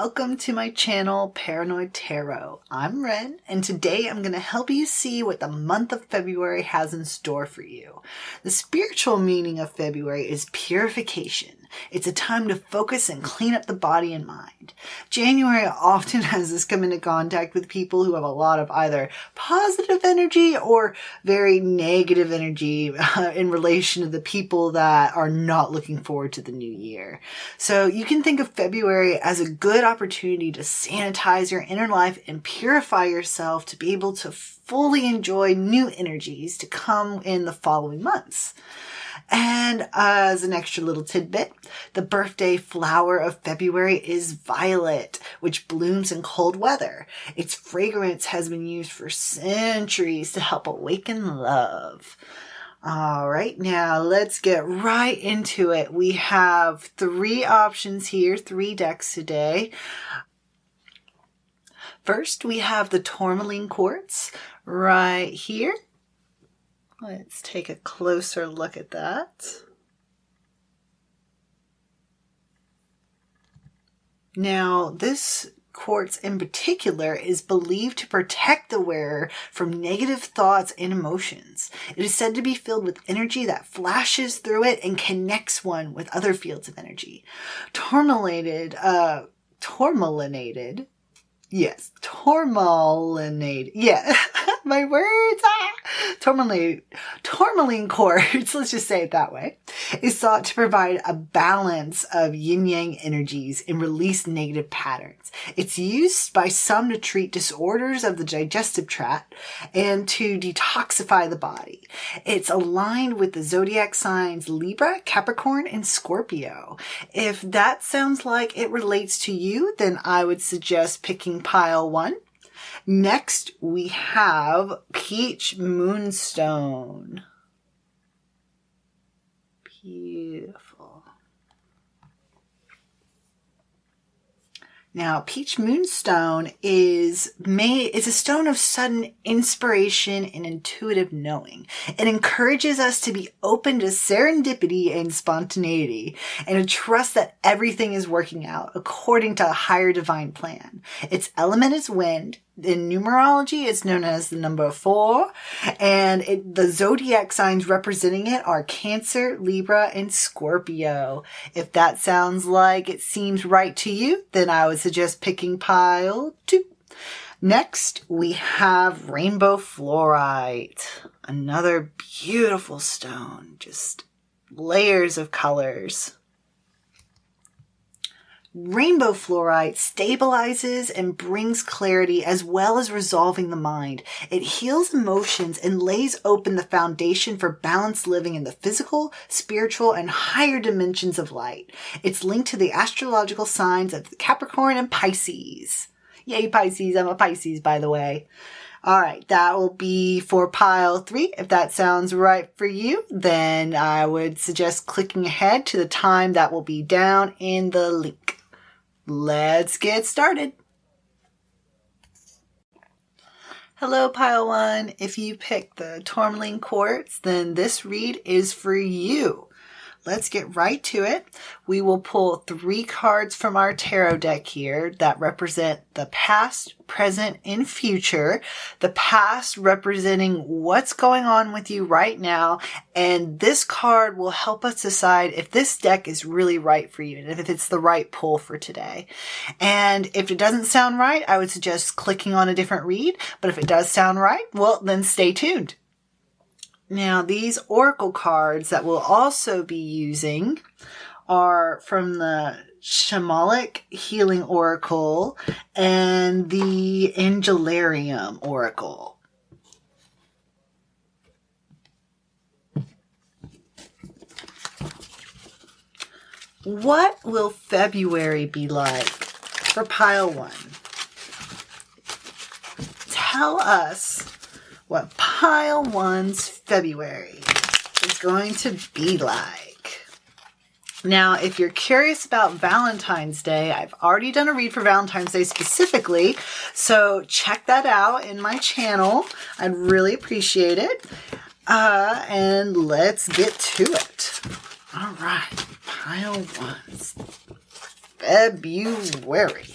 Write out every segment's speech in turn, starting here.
welcome to my channel, Paranoid Tarot. I'm Ren, and today I'm going to help you see what the month of February has in store for you. The spiritual meaning of February is purification. It's a time to focus and clean up the body and mind. January often has us come into contact with people who have a lot of either positive energy or very negative energy in relation to the people that are not looking forward to the new year. So you can think of February as a good opportunity to sanitize your inner life and purify yourself to be able to fully enjoy new energies to come in the following months. And as an extra little tidbit, the birthday flower of February is violet, which blooms in cold weather. Its fragrance has been used for centuries to help awaken love. All right, now let's get right into it. We have 3 options here, 3 decks today. First, we have the tourmaline quartz right here. Let's take a closer look at that. Now, this quartz in particular is believed to protect the wearer from negative thoughts and emotions. It is said to be filled with energy that flashes through it and connects one with other fields of energy. Tourmalinated. Yes, tourmalinated. Yeah, my words. Tourmaline quartz, let's just say it that way, is thought to provide a balance of yin-yang energies and release negative patterns. It's used by some to treat disorders of the digestive tract and to detoxify the body. It's aligned with the zodiac signs Libra, Capricorn, and Scorpio. If that sounds like it relates to you, then I would suggest picking pile 1. Next, we have peach moonstone. Beautiful. Now, peach moonstone is a stone of sudden inspiration and intuitive knowing. It encourages us to be open to serendipity and spontaneity and to trust that everything is working out according to a higher divine plan. Its element is wind. In numerology, it's known as the number 4, and the zodiac signs representing it are Cancer, Libra, and Scorpio. If that sounds like it seems right to you, then I would suggest picking pile 2. Next, we have rainbow fluorite, another beautiful stone, just layers of colors. Rainbow fluorite stabilizes and brings clarity as well as resolving the mind. It heals emotions and lays open the foundation for balanced living in the physical, spiritual, and higher dimensions of light. It's linked to the astrological signs of Capricorn and Pisces. Yay, Pisces. I'm a Pisces, by the way. All right, that will be for pile 3. If that sounds right for you, then I would suggest clicking ahead to the time that will be down in the link. Let's get started. Hello, pile 1. If you picked the tourmaline quartz, then this read is for you. Let's get right to it. We will pull 3 cards from our tarot deck here that represent the past, present, and future. The past representing what's going on with you right now. And this card will help us decide if this deck is really right for you and if it's the right pull for today. And if it doesn't sound right, I would suggest clicking on a different read. But if it does sound right, well, then stay tuned. Now, these oracle cards that we'll also be using are from the Shamanic Healing Oracle and the Angelarium Oracle. What will February be like for pile 1? Tell us what pile 1's February is going to be like. Now, if you're curious about Valentine's Day, I've already done a read for Valentine's Day specifically, so check that out in my channel. I'd really appreciate it. And let's get to it. All right, pile 1's February.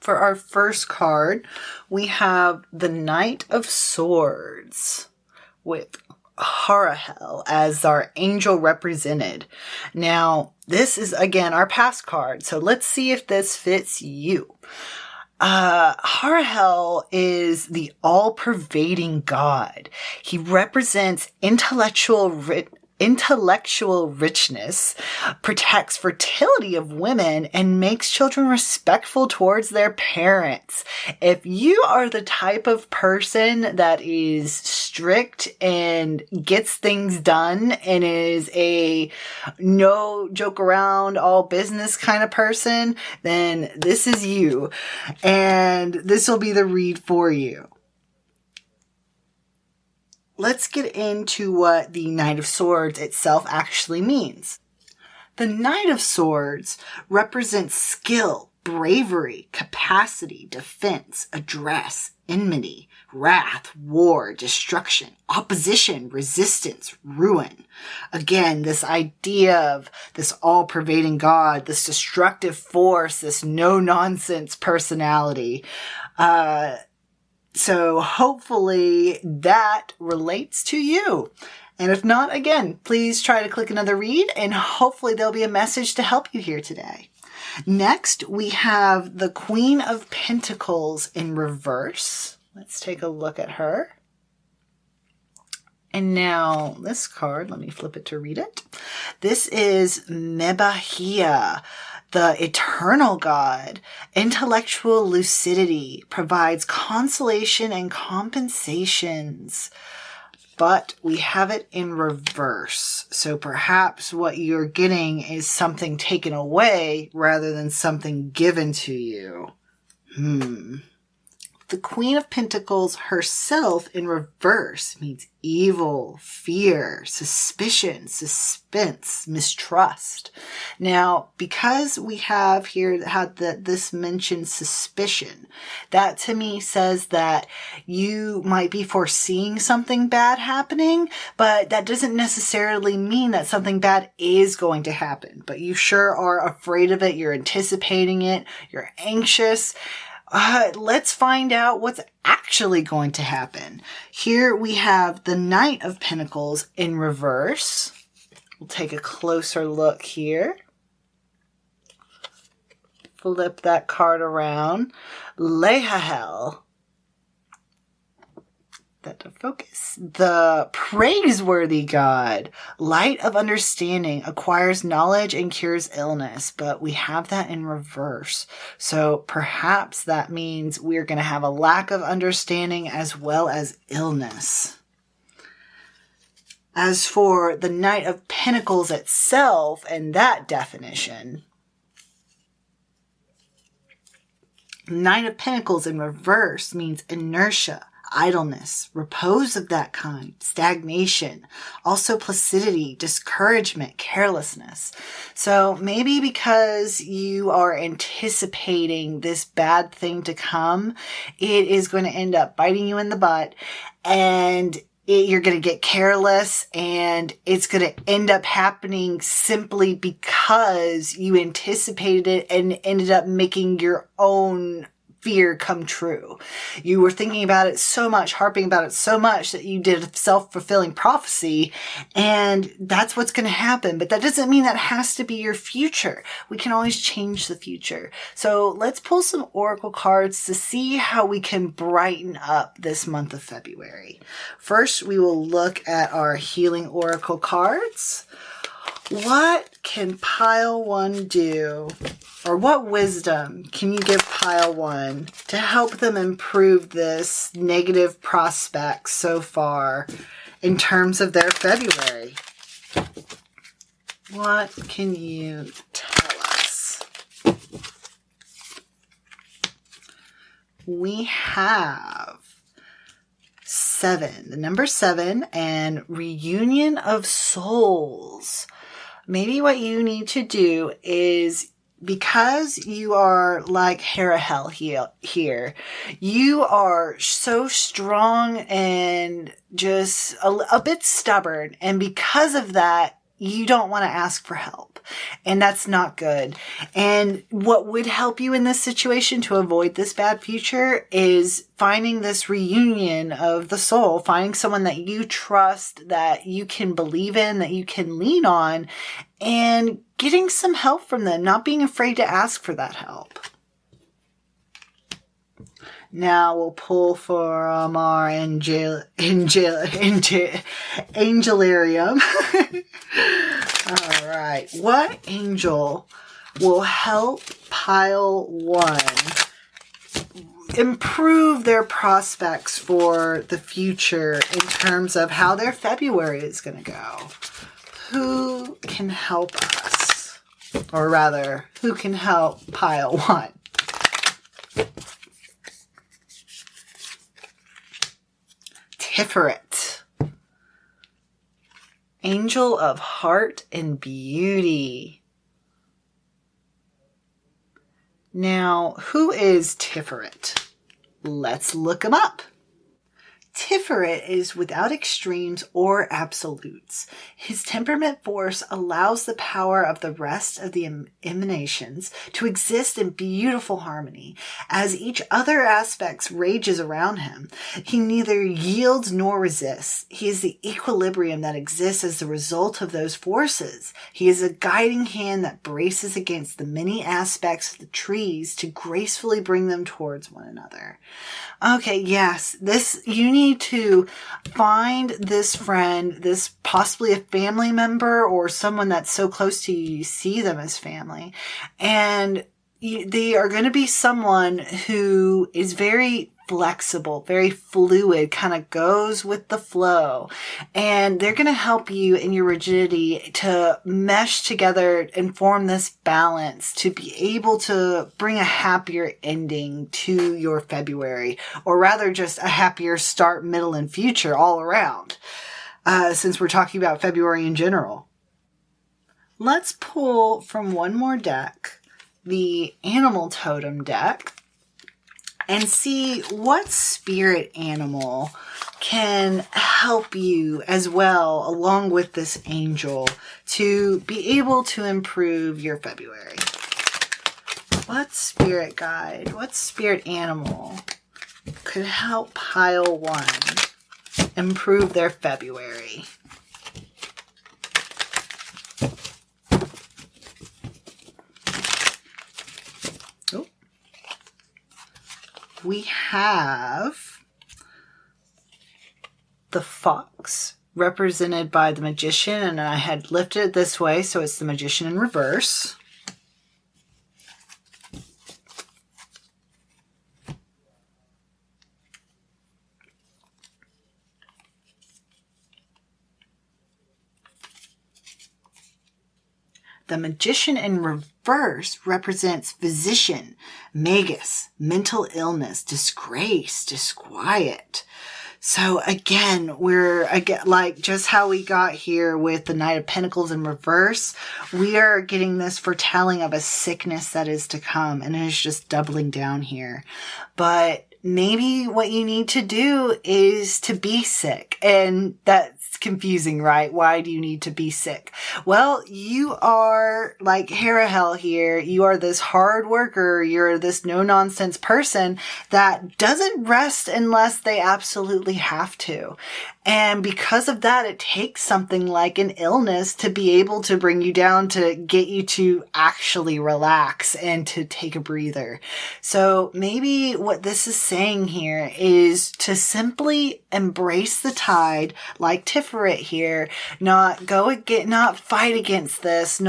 For our first card, we have the Knight of Swords with Harahel as our angel represented. Now, this is again our past card, so let's see if this fits you. Harahel is the all-pervading god. He represents intellectual richness, protects fertility of women, and makes children respectful towards their parents. If you are the type of person that is strict and gets things done and is a no joke around, all business kind of person, then this is you. And this will be the read for you. Let's get into what the Knight of Swords itself actually means. The Knight of Swords represents skill, bravery, capacity, defense, address, enmity, wrath, war, destruction, opposition, resistance, ruin. Again, this idea of this all-pervading God, this destructive force, this no-nonsense personality. So hopefully that relates to you. And if not, again, please try to click another read and hopefully there'll be a message to help you here today. Next, we have the Queen of Pentacles in reverse. Let's take a look at her. And now this card, let me flip it to read it. This is Mebahia, the eternal God. Intellectual lucidity provides consolation and compensations. But we have it in reverse. So perhaps what you're getting is something taken away rather than something given to you. The Queen of Pentacles herself in reverse means evil, fear, suspicion, suspense, mistrust. Now, because we have here had this mentioned suspicion, that to me says that you might be foreseeing something bad happening, but that doesn't necessarily mean that something bad is going to happen. But you sure are afraid of it, you're anticipating it, you're anxious. Let's find out what's actually going to happen. Here we have the Knight of Pentacles in reverse. We'll take a closer look here. Flip that card around. Lehahel. That to focus. The praiseworthy God, light of understanding, acquires knowledge and cures illness, but we have that in reverse. So perhaps that means we're going to have a lack of understanding as well as illness. As for the Knight of Pentacles itself and that definition, Knight of Pentacles in reverse means inertia, idleness, repose of that kind, stagnation, also placidity, discouragement, carelessness. So maybe because you are anticipating this bad thing to come, it is going to end up biting you in the butt, and you're going to get careless, and it's going to end up happening simply because you anticipated it and ended up making your own fear come true. You were thinking about it so much, harping about it so much that you did a self-fulfilling prophecy, and that's what's going to happen. But that doesn't mean that has to be your future. We can always change the future. So let's pull some oracle cards to see how we can brighten up this month of February. First, we will look at our healing oracle cards. What can pile one do? Or what wisdom can you give pile one to help them improve this negative prospect so far in terms of their February? What can you tell us? We have 7, the number 7, and reunion of souls. Maybe what you need to do is, because you are like Harahel here, you are so strong and just a bit stubborn. And because of that, you don't want to ask for help. And that's not good. And what would help you in this situation to avoid this bad future is finding this reunion of the soul, finding someone that you trust, that you can believe in, that you can lean on, and getting some help from them, not being afraid to ask for that help. Now we'll pull from our Angelarium. All right. What angel will help pile 1 improve their prospects for the future in terms of how their February is going to go? Who can help us? Or rather, who can help pile 1? Tiferet, angel of heart and beauty. Now, who is Tiferet? Let's look him up. Tiferet is without extremes or absolutes. His temperament force allows the power of the rest of the emanations to exist in beautiful harmony. As each other aspects rages around him, he neither yields nor resists. He is the equilibrium that exists as the result of those forces. He is a guiding hand that braces against the many aspects of the trees to gracefully bring them towards one another. Okay, yes, you need to find this friend, this possibly a family member or someone that's so close to you, you see them as family. And they are going to be someone who is very flexible, very fluid, kind of goes with the flow. And they're going to help you in your rigidity to mesh together and form this balance to be able to bring a happier ending to your February, or rather just a happier start, middle, and future all around, since we're talking about February in general. Let's pull from one more deck, the Animal Totem deck, and see what spirit animal can help you as well, along with this angel, to be able to improve your February. What spirit guide, what spirit animal could help pile 1 improve their February? We have the fox represented by the magician, and I had lifted it this way, so it's the magician in reverse. The magician in reverse represents physician, magus, mental illness, disgrace, disquiet. So again, we're like just how we got here with the Knight of Pentacles in reverse. We are getting this foretelling of a sickness that is to come, and it is just doubling down here. But maybe what you need to do is to be sick, and that's confusing, right? Why do you need to be sick? Well, you are like Harahel here. You are this hard worker. You're this no-nonsense person that doesn't rest unless they absolutely have to. And because of that, it takes something like an illness to be able to bring you down, to get you to actually relax and to take a breather. So maybe what this is saying here is to simply embrace the tide, like Tiferet here, not fight against this,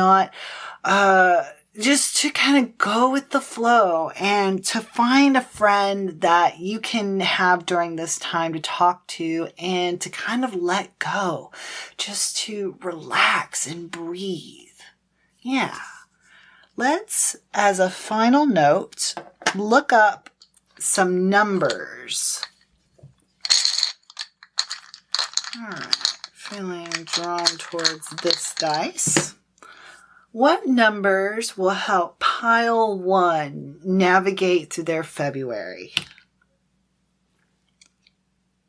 just to kind of go with the flow, and to find a friend that you can have during this time to talk to and to kind of let go, just to relax and breathe. Yeah. Let's, as a final note, look up some numbers. All right. Feeling drawn towards this dice. What numbers will help pile 1 navigate through their February?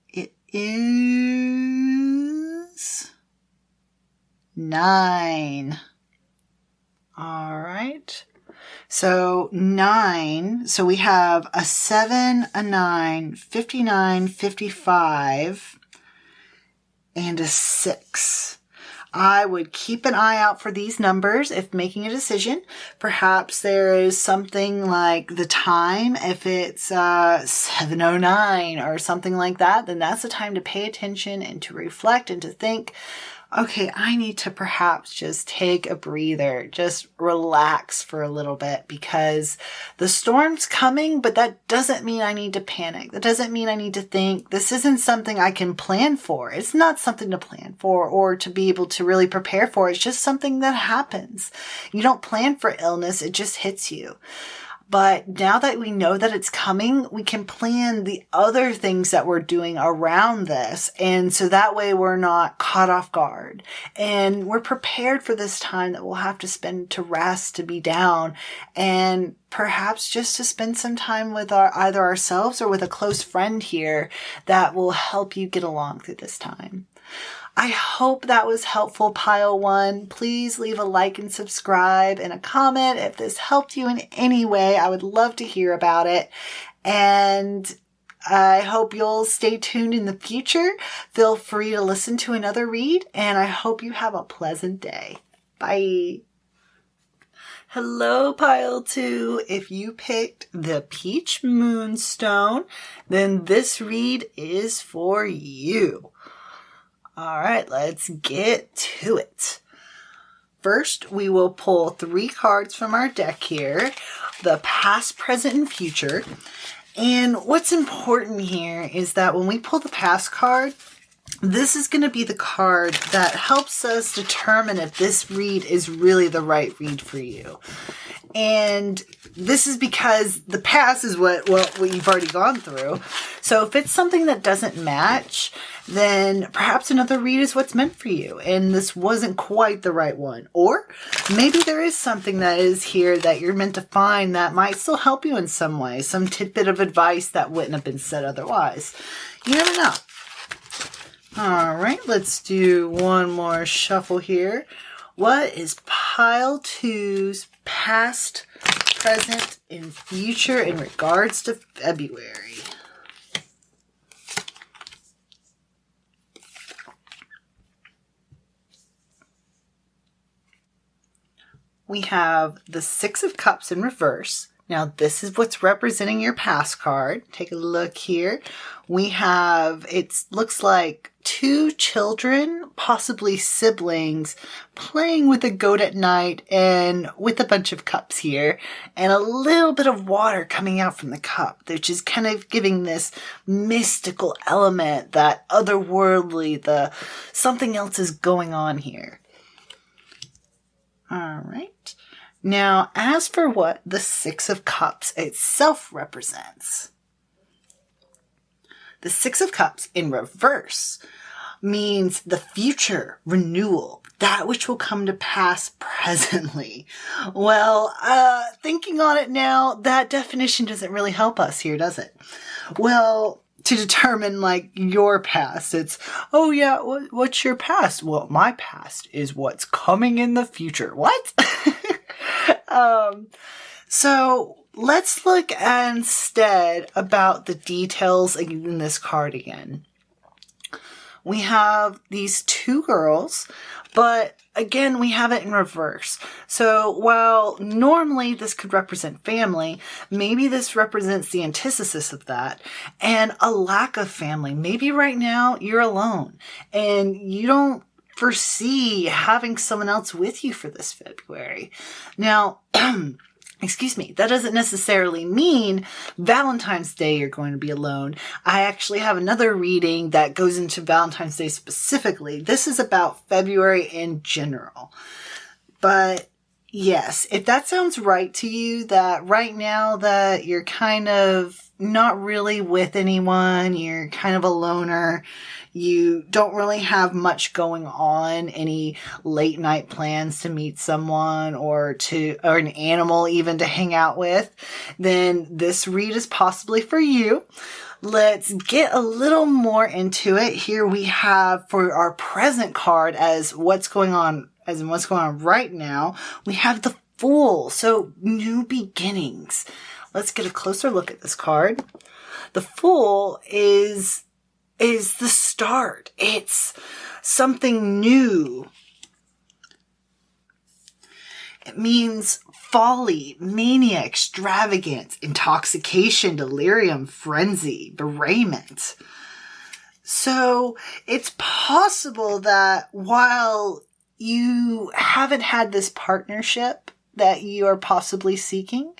It is 9. All right. So 9. So we have a 7, a 9, 59, 55, and a 6. I would keep an eye out for these numbers if making a decision. Perhaps there is something like the time. If it's 7:09 or something like that, then that's the time to pay attention and to reflect and to think, okay, I need to perhaps just take a breather, just relax for a little bit, because the storm's coming, but that doesn't mean I need to panic. That doesn't mean I need to think this isn't something I can plan for. It's not something to plan for or to be able to really prepare for. It's just something that happens. You don't plan for illness. It just hits you. But now that we know that it's coming, we can plan the other things that we're doing around this. And so that way we're not caught off guard. And we're prepared for this time that we'll have to spend to rest, to be down, and perhaps just to spend some time with either ourselves or with a close friend here that will help you get along through this time. I hope that was helpful, Pile 1. Please leave a like and subscribe and a comment if this helped you in any way. I would love to hear about it. And I hope you'll stay tuned in the future. Feel free to listen to another read, and I hope you have a pleasant day. Bye. Hello, Pile 2. If you picked the Peach Moonstone, then this read is for you. All right, let's get to it. First, we will pull 3 cards from our deck here, the past, present, and future. And what's important here is that when we pull the past card, this is going to be the card that helps us determine if this read is really the right read for you. And this is because the past is what you've already gone through. So if it's something that doesn't match, then perhaps another read is what's meant for you. And this wasn't quite the right one. Or maybe there is something that is here that you're meant to find that might still help you in some way. Some tidbit of advice that wouldn't have been said otherwise. You never know. All right, let's do one more shuffle here. What is Pile 2's past, present, and future in regards to February? We have the 6 of Cups in reverse. Now, this is what's representing your past card. Take a look here. We have, it looks like 2 children, possibly siblings, playing with a goat at night and with a bunch of cups here, and a little bit of water coming out from the cup, which is kind of giving this mystical element, that otherworldly, something else is going on here. All right. Now, as for what the 6 of Cups itself represents, the 6 of Cups in reverse means the future renewal, that which will come to pass presently. Well, thinking on it now, that definition doesn't really help us here, does it? Well, to determine like your past, it's, oh yeah, what's your past? Well, my past is what's coming in the future. What? So let's look instead about the details in this card again. We have these 2 girls, but again, we have it in reverse. So while normally this could represent family, maybe this represents the antithesis of that and a lack of family. Maybe right now you're alone and you don't foresee having someone else with you for this February. Now, excuse me, that doesn't necessarily mean Valentine's Day you're going to be alone. I actually have another reading that goes into Valentine's Day specifically. This is about February in general. But yes, if that sounds right to you, that right now that you're kind of not really with anyone. You're kind of a loner. You don't really have much going on, any late night plans to meet someone or an animal even to hang out with, then this read is possibly for you. Let's get a little more into it. Here we have for our present card as in what's going on right now, we have the Fool. So new beginnings. Let's get a closer look at this card. The Fool is the start. It's something new. It means folly, mania, extravagance, intoxication, delirium, frenzy, bereavement. So it's possible that while you haven't had this partnership that you are possibly seeking,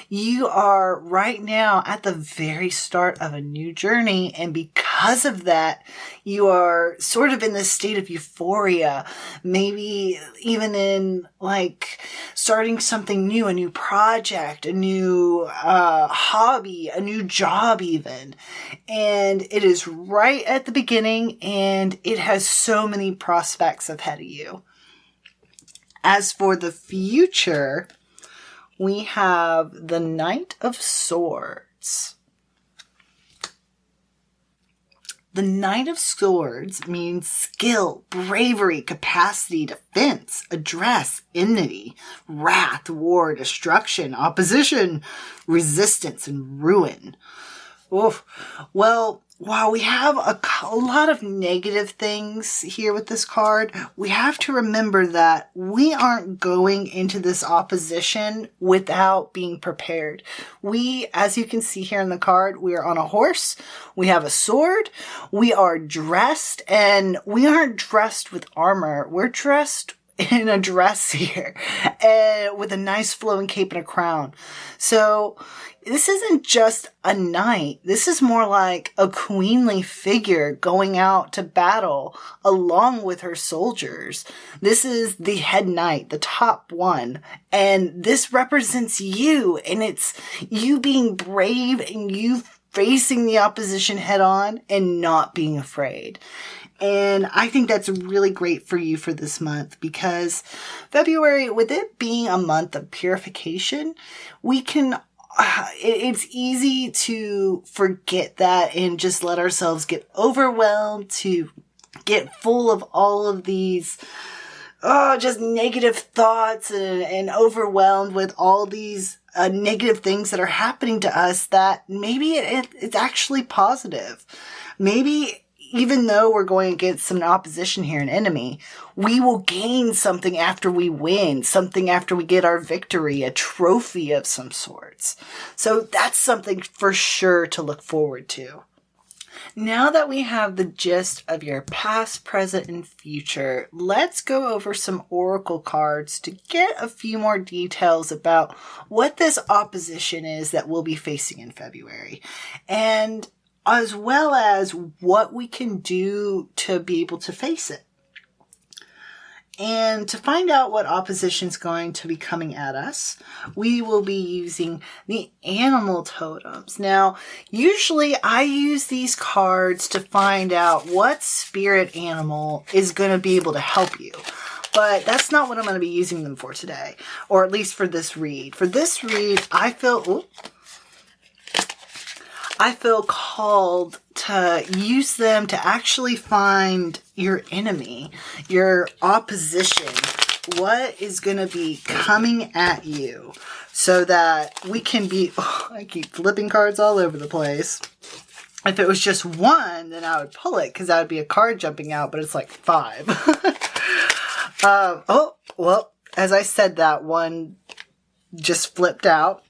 you are right now at the very start of a new journey. And because of that, you are sort of in this state of euphoria, maybe even in like starting something new, a new project, a new hobby, a new job even. And it is right at the beginning and it has so many prospects ahead of you. As for the future, we have the Knight of Swords. The Knight of Swords means skill, bravery, capacity, defense, address, enmity, wrath, war, destruction, opposition, resistance, and ruin. Oof. Well, while we have a lot of negative things here with this card, we have to remember that we aren't going into this opposition without being prepared. We, as you can see here in the card, we are on a horse, we have a sword, we are dressed, and we aren't dressed with armor. We're dressed in a dress here, and with a nice flowing cape and a crown. So this isn't just a knight. This is more like a queenly figure going out to battle along with her soldiers. This is the head knight, the top one. And this represents you. And it's you being brave and you facing the opposition head on and not being afraid. And I think that's really great for you for this month because February, with it being a month of purification, we can it's easy to forget that and just let ourselves get overwhelmed, to get full of all of these just negative thoughts and overwhelmed with all these negative things that are happening to us that maybe it's actually positive. Maybe even though we're going against some opposition here, an enemy, we will gain something after we win, something after we get our victory, a trophy of some sorts. So that's something for sure to look forward to. Now that we have the gist of your past, present, and future, let's go over some oracle cards to get a few more details about what this opposition is that we'll be facing in February. And as well as what we can do to be able to face it. And to find out what opposition is going to be coming at us, we will be using the animal totems. Now, usually I use these cards to find out what spirit animal is going to be able to help you. But that's not what I'm going to be using them for today, or at least for this read. For this read, I feel called to use them to actually find your enemy, your opposition, what is going to be coming at you so that we can be, I keep flipping cards all over the place. If it was just one, then I would pull it because that would be a card jumping out, but it's like 5. Well, as I said, that one just flipped out.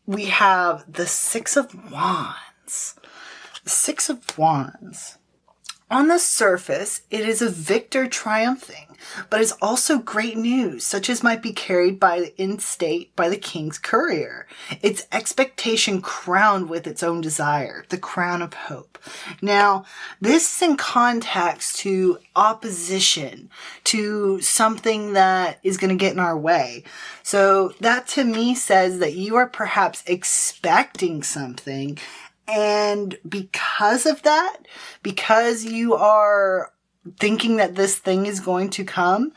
We have the 6 of Wands. The 6 of Wands. On the surface, it is a victor triumphing, but it's also great news, such as might be carried in state by the king's courier. It's expectation crowned with its own desire, the crown of hope. Now, this is in context to opposition, to something that is going to get in our way. So that to me says that you are perhaps expecting something, And because of that, because you are thinking that this thing is going to come,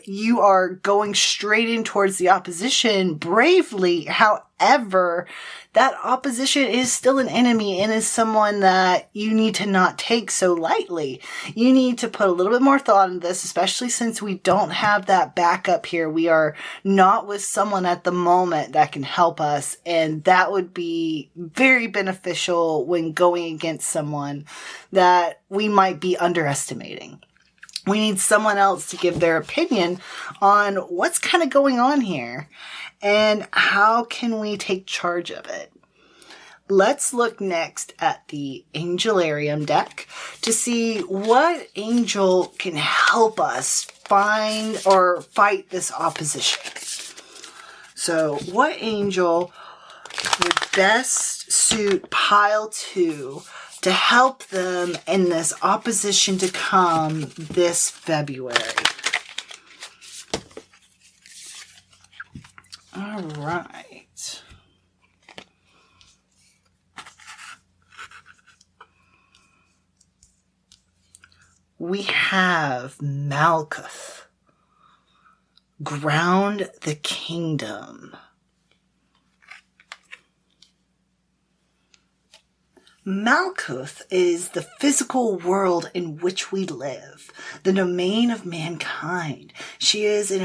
you are going straight in towards the opposition bravely. However, that opposition is still an enemy and is someone that you need to not take so lightly. You need to put a little bit more thought into this, especially since we don't have that backup here. We are not with someone at the moment that can help us, and that would be very beneficial when going against someone that we might be underestimating. We need someone else to give their opinion on what's kind of going on here and how can we take charge of it. Let's look next at the Angelarium deck to see what angel can help us find or fight this opposition. So what angel would best suit pile 2 to help them in this opposition to come this February? All right. We have Malkuth. Ground the kingdom. Malkuth is the physical world in which we live, the domain of mankind. She is an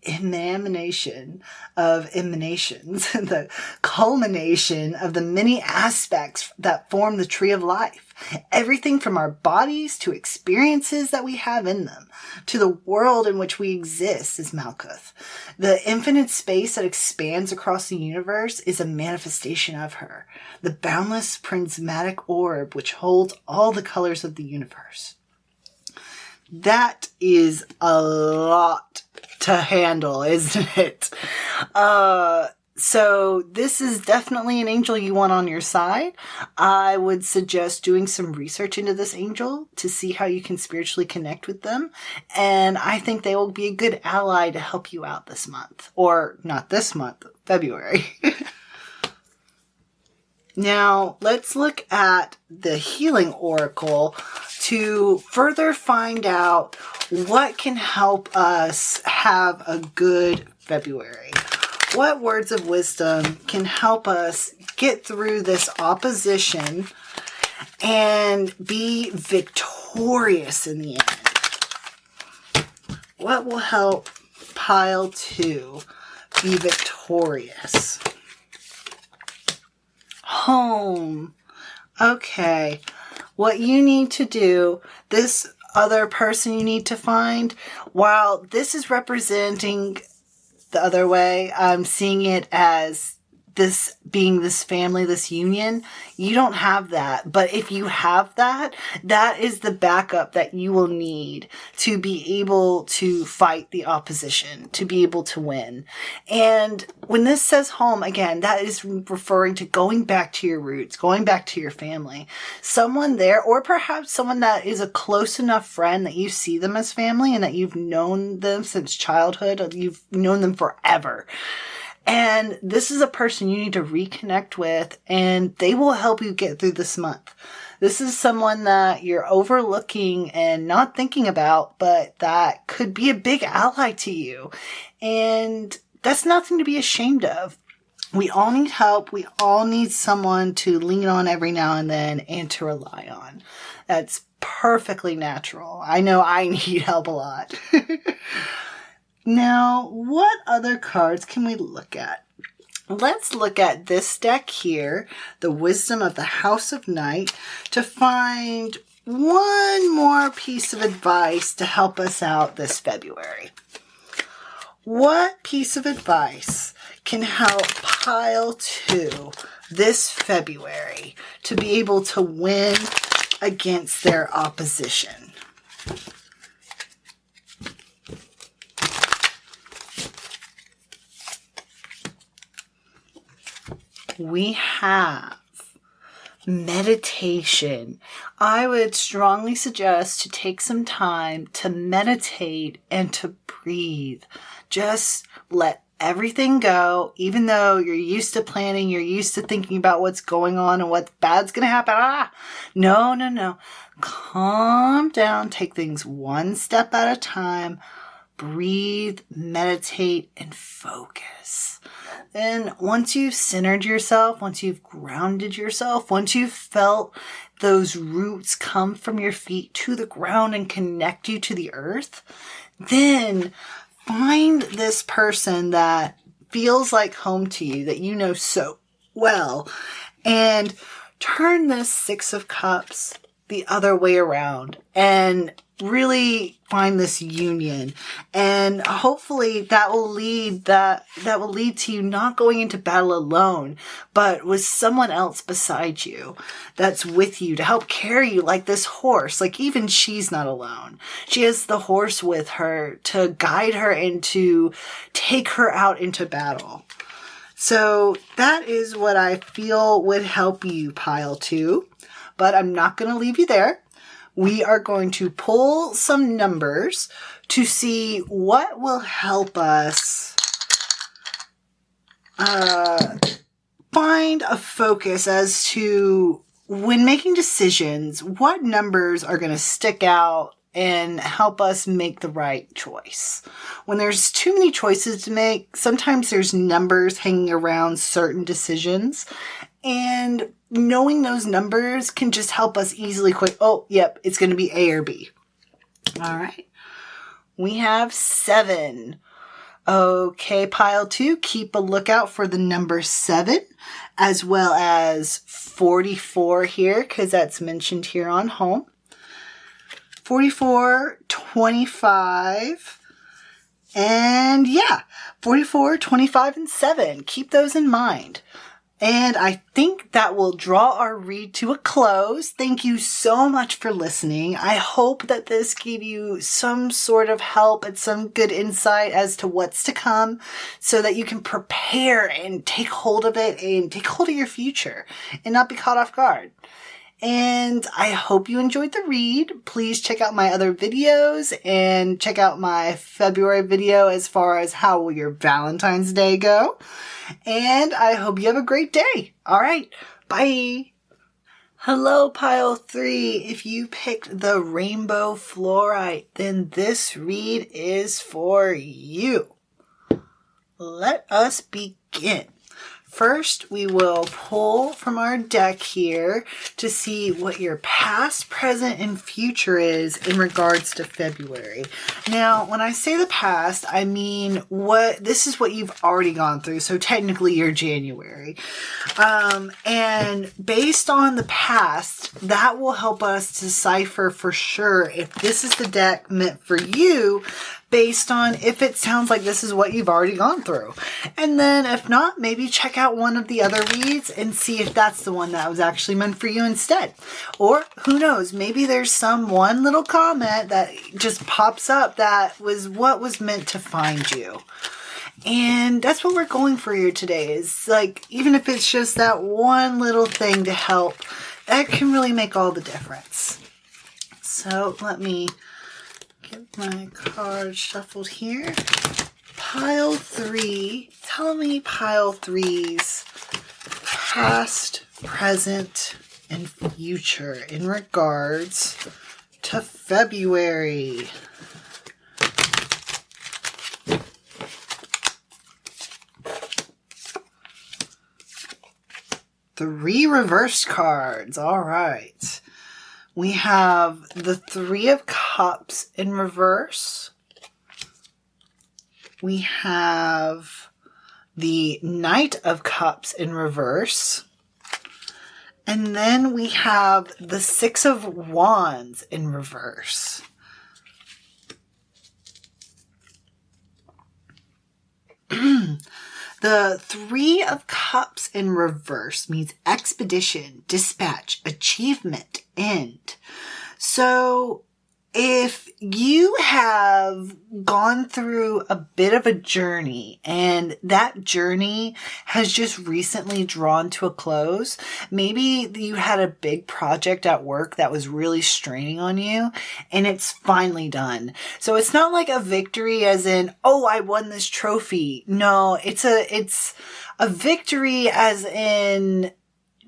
emanation of emanations, the culmination of the many aspects that form the tree of life. Everything from our bodies to experiences that we have in them, to the world in which we exist is Malkuth. The infinite space that expands across the universe is a manifestation of her, the boundless prismatic orb which holds all the colors of the universe. That is a lot to handle, isn't it? So this is definitely an angel you want on your side. I would suggest doing some research into this angel to see how you can spiritually connect with them. And I think they will be a good ally to help you out this month. Or not this month, February. Now, let's look at the healing oracle to further find out what can help us have a good February. What words of wisdom can help us get through this opposition and be victorious in the end? What will help pile 2 be victorious? Home. Okay. What you need to do, this other person you need to find, while this is representing the other way, I'm seeing it as this being this family, this union. You don't have that. But if you have that, that is the backup that you will need to be able to fight the opposition, to be able to win. And when this says home, again, that is referring to going back to your roots, going back to your family. Someone there, or perhaps someone that is a close enough friend that you see them as family and that you've known them since childhood, or you've known them forever. And this is a person you need to reconnect with, and they will help you get through this month. This is someone that you're overlooking and not thinking about, but that could be a big ally to you. And that's nothing to be ashamed of. We all need help. We all need someone to lean on every now and then and to rely on. That's perfectly natural. I know I need help a lot. Now, what other cards can we look at? Let's look at this deck here, the Wisdom of the House of Night, to find one more piece of advice to help us out this February. What piece of advice can help pile 2 this February to be able to win against their opposition? We have meditation. I would strongly suggest to take some time to meditate and to breathe. Just let everything go, even though you're used to planning, you're used to thinking about what's going on and what bad's going to happen. No. Calm down. Take things one step at a time. Breathe, meditate, and focus. Then once you've centered yourself, once you've grounded yourself, once you've felt those roots come from your feet to the ground and connect you to the earth, then find this person that feels like home to you, that you know so well, and turn this Six of Cups the other way around and really find this union. And hopefully that will lead to you not going into battle alone, but with someone else beside you that's with you to help carry you, like this horse. Like, even she's not alone. She has the horse with her to guide her and to take her out into battle. So that is what I feel would help you, pile 2. But I'm not going to leave you there. We are going to pull some numbers to see what will help us find a focus as to, when making decisions, what numbers are going to stick out and help us make the right choice. When there's too many choices to make, sometimes there's numbers hanging around certain decisions, and knowing those numbers can just help us easily quit. Oh, yep, it's going to be A or B. All right. We have 7. Okay, pile 2, keep a lookout for the number 7, as well as 44 here, because that's mentioned here on home. 44, 25, and 44, 25, and 7. Keep those in mind. And I think that will draw our read to a close. Thank you so much for listening. I hope that this gave you some sort of help and some good insight as to what's to come, so that you can prepare and take hold of it and take hold of your future and not be caught off guard. And I hope you enjoyed the read. Please check out my other videos and check out my February video as far as how will your Valentine's Day go. And I hope you have a great day. All right. Bye. Hello, pile 3. If you picked the rainbow fluorite, then this read is for you. Let us begin. First, we will pull from our deck here to see what your past, present, and future is in regards to February. Now, when I say the past, I mean this is what you've already gone through. So technically you're January. And based on the past, that will help us decipher for sure if this is the deck meant for you, based on if it sounds like this is what you've already gone through. And then if not, maybe check out one of the other reads and see if that's the one that was actually meant for you instead. Or who knows, maybe there's some one little comment that just pops up that was what was meant to find you. And that's what we're going for here today, is like, even if it's just that one little thing to help, that can really make all the difference. So let me get my cards shuffled here. Pile 3. Tell me pile 3's past, present, and future in regards to February. 3 reversed cards. All right. We have the 3 of Cups in reverse. We have the Knight of Cups in reverse. And then we have the 6 of Wands in reverse. The 3 of Cups in reverse means expedition, dispatch, achievement, end. So If you have gone through a bit of a journey and that journey has just recently drawn to a close, maybe you had a big project at work that was really straining on you and it's finally done. So it's not like a victory as in, oh, I won this trophy. No, it's a victory as in,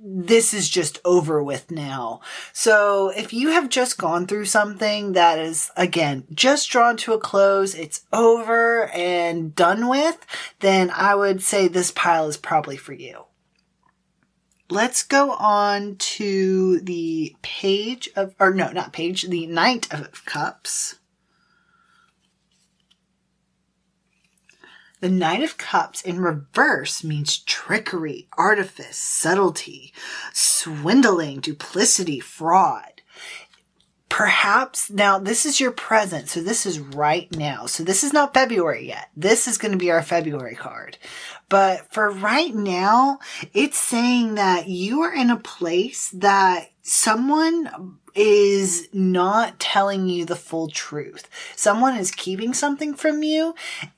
this is just over with now. So if you have just gone through something that is, again, just drawn to a close, it's over and done with, then I would say this pile is probably for you. Let's go on to the the Knight of Cups. The Knight of Cups in reverse means trickery, artifice, subtlety, swindling, duplicity, fraud. Perhaps, now this is your present, so this is right now. So this is not February yet. This is going to be our February card. But for right now, it's saying that you are in a place that someone is not telling you the full truth. Someone is keeping something from you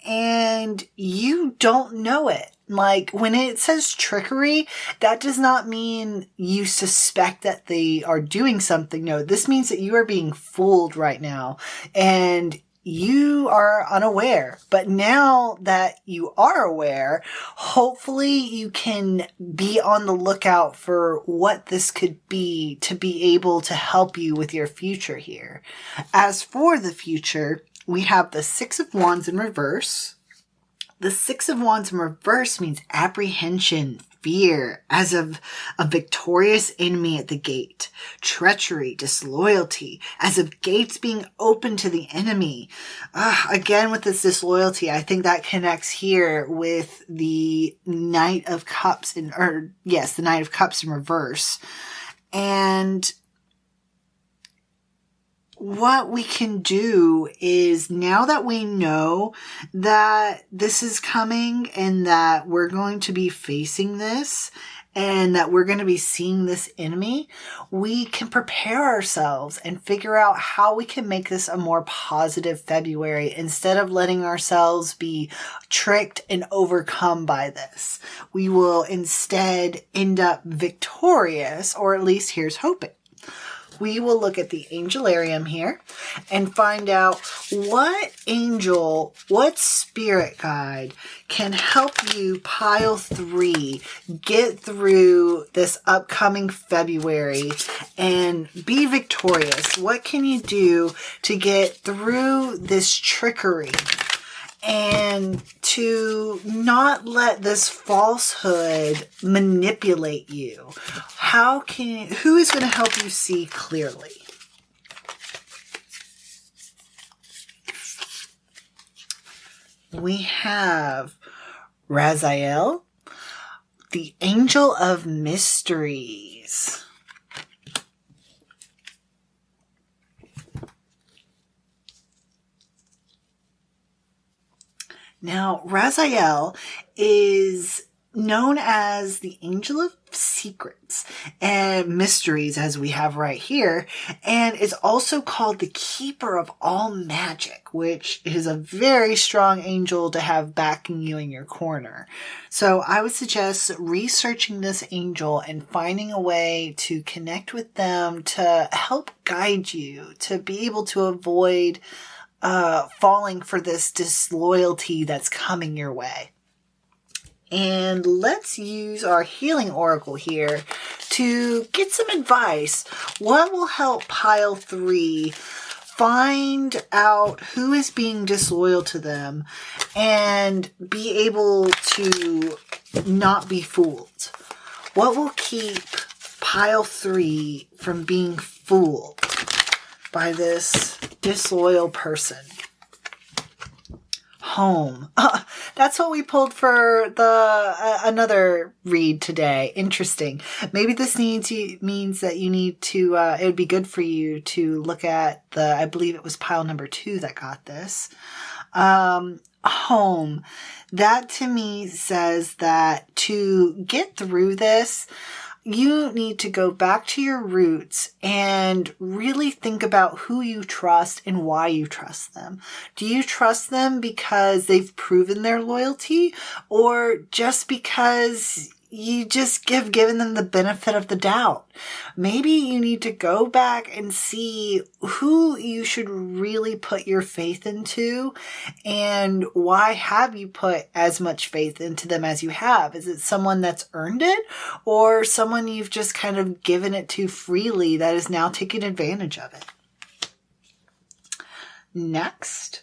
and you don't know it. Like when it says trickery, that does not mean you suspect that they are doing something. No, this means that you are being fooled right now and you are unaware. But now that you are aware, hopefully you can be on the lookout for what this could be to be able to help you with your future here. As for the future, we have the Six of Wands in reverse. The Six of Wands in reverse means apprehension, fear, as of a victorious enemy at the gate, treachery, disloyalty, as of gates being open to the enemy. Again, with this disloyalty, I think that connects here with the Knight of Cups the Knight of Cups in reverse. And what we can do is, now that we know that this is coming and that we're going to be facing this and that we're going to be seeing this enemy, we can prepare ourselves and figure out how we can make this a more positive February instead of letting ourselves be tricked and overcome by this. We will instead end up victorious, or at least here's hoping. We will look at the Angelarium here and find out what angel, what spirit guide can help you, pile 3, get through this upcoming February and be victorious. What can you do to get through this trickery and to not let this falsehood manipulate you? Who is going to help you see clearly? We have Raziel, the Angel of Mysteries. Now, Raziel is known as the Angel of Secrets and Mysteries, as we have right here, and is also called the Keeper of All Magic, which is a very strong angel to have backing you in your corner. So I would suggest researching this angel and finding a way to connect with them to help guide you, to be able to avoid falling for this disloyalty that's coming your way. And let's use our healing oracle here to get some advice. What will help pile 3 find out who is being disloyal to them and be able to not be fooled? What will keep pile 3 from being fooled by this disloyal person? Home. That's what we pulled for the another read today. Interesting. Maybe this means that you need to, it would be good for you to look at I believe it was pile number 2 that got this. Home. That to me says that to get through this, you need to go back to your roots and really think about who you trust and why you trust them. Do you trust them because they've proven their loyalty, or just because you just given them the benefit of the doubt? Maybe you need to go back and see who you should really put your faith into, and why have you put as much faith into them as you have? Is it someone that's earned it, or someone you've just kind of given it to freely that is now taking advantage of it? Next,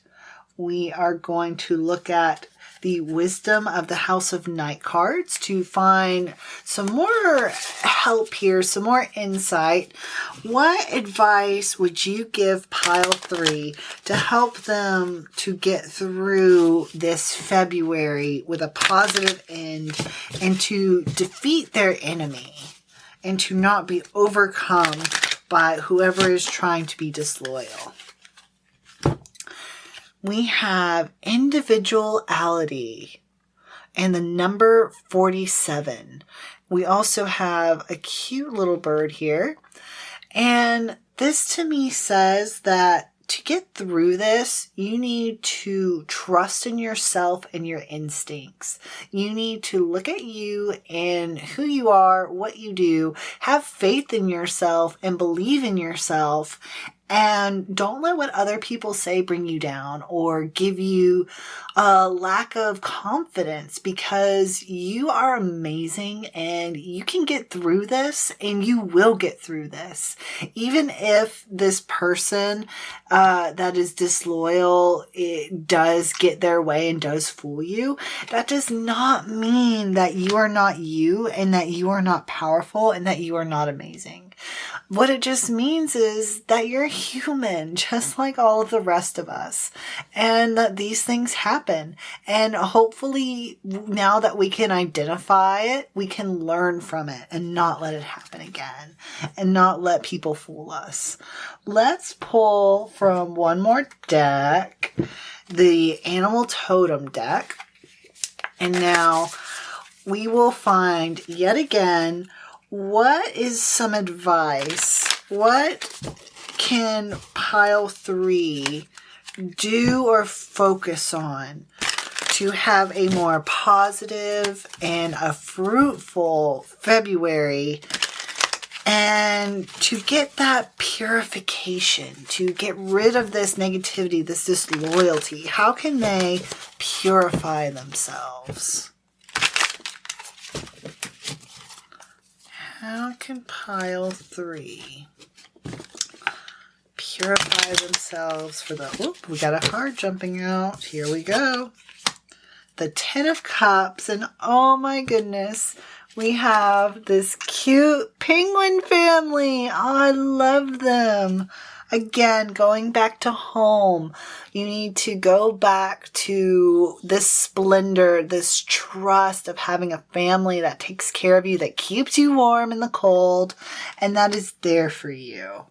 we are going to look at the Wisdom of the House of Night cards to find some more help here, some more insight. What advice would you give pile 3 to help them to get through this February with a positive end, and to defeat their enemy, and to not be overcome by whoever is trying to be disloyal? We have individuality and the number 47. We also have a cute little bird here. And this to me says that to get through this, you need to trust in yourself and your instincts. You need to look at you and who you are, what you do, have faith in yourself and believe in yourself. And don't let what other people say bring you down or give you a lack of confidence, because you are amazing and you can get through this, and you will get through this. Even if this person that is disloyal, it does get their way and does fool you, that does not mean that you are not you, and that you are not powerful, and that you are not amazing. What it just means is that you're human, just like all of the rest of us, and that these things happen. And hopefully now that we can identify it, we can learn from it and not let it happen again, and not let people fool us. Let's pull from one more deck, the Animal Totem deck. And now we will find yet again, what is some advice? What can pile 3 do or focus on to have a more positive and a fruitful February, and to get that purification, to get rid of this negativity, this disloyalty? How can they purify themselves? How can pile 3 purify themselves for the... Oop, we got a card jumping out. Here we go. The 10 of Cups. And oh my goodness, we have this cute penguin family. Oh, I love them. Again, going back to home. You need to go back to this splendor, this trust of having a family that takes care of you, that keeps you warm in the cold, and that is there for you.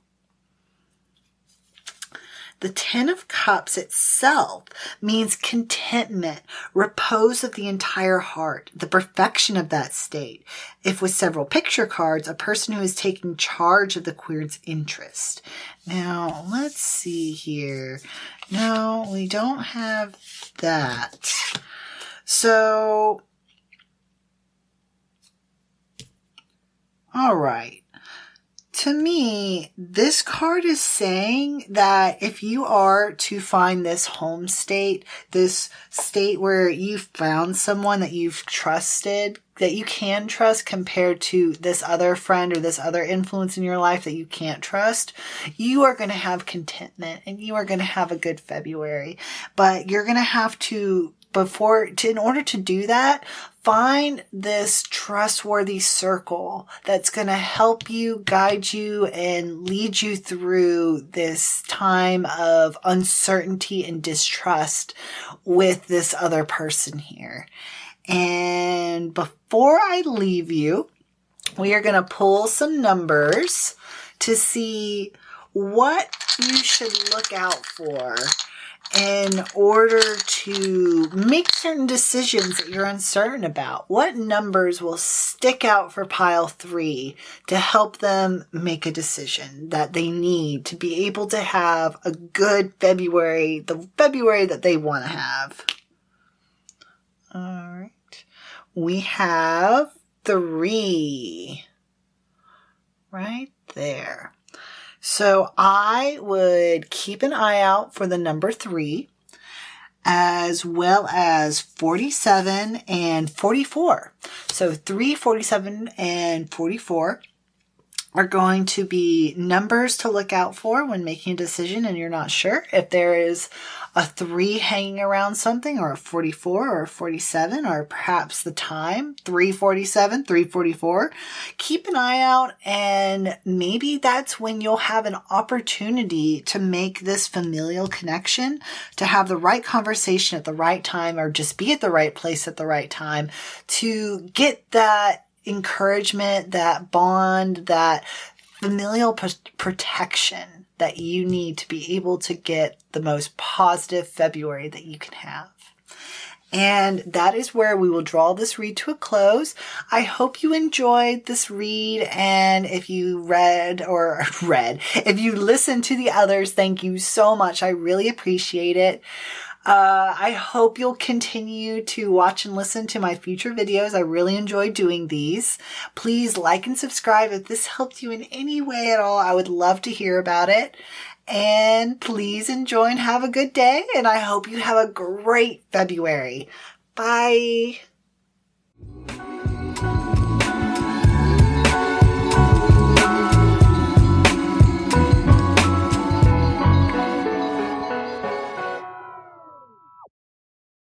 The 10 of Cups itself means contentment, repose of the entire heart, the perfection of that state. If with several picture cards, a person who is taking charge of the queer's interest. Now, let's see here. No, we don't have that. So, all right. To me, this card is saying that if you are to find this home state, this state where you've found someone that you've trusted, that you can trust compared to this other friend or this other influence in your life that you can't trust, you are going to have contentment and you are going to have a good February. But you're going to have to, in order to do that, find this trustworthy circle that's going to help you, guide you, and lead you through this time of uncertainty and distrust with this other person here. And before I leave you, we are going to pull some numbers to see what you should look out for in order to make certain decisions that you're uncertain about. What numbers will stick out for pile 3 to help them make a decision that they need to be able to have a good February, the February that they want to have? All right. We have 3 right there. So I would keep an eye out for the number 3, as well as 47 and 44. So 3, 47, and 44 are going to be numbers to look out for when making a decision and you're not sure. If there is a 3 hanging around something, or a 44 or a 47, or perhaps the time, 3:47, 3:44, keep an eye out, and maybe that's when you'll have an opportunity to make this familial connection, to have the right conversation at the right time, or just be at the right place at the right time to get that encouragement, that bond, that familial protection that you need to be able to get the most positive February that you can have. And that is where we will draw this read to a close. I hope you enjoyed this read, and if you if you listened to the others, thank you so much. I really appreciate it. I hope you'll continue to watch and listen to my future videos. I really enjoy doing these. Please like and subscribe if this helped you in any way at all. I would love to hear about it. And please enjoy and have a good day. And I hope you have a great February. Bye.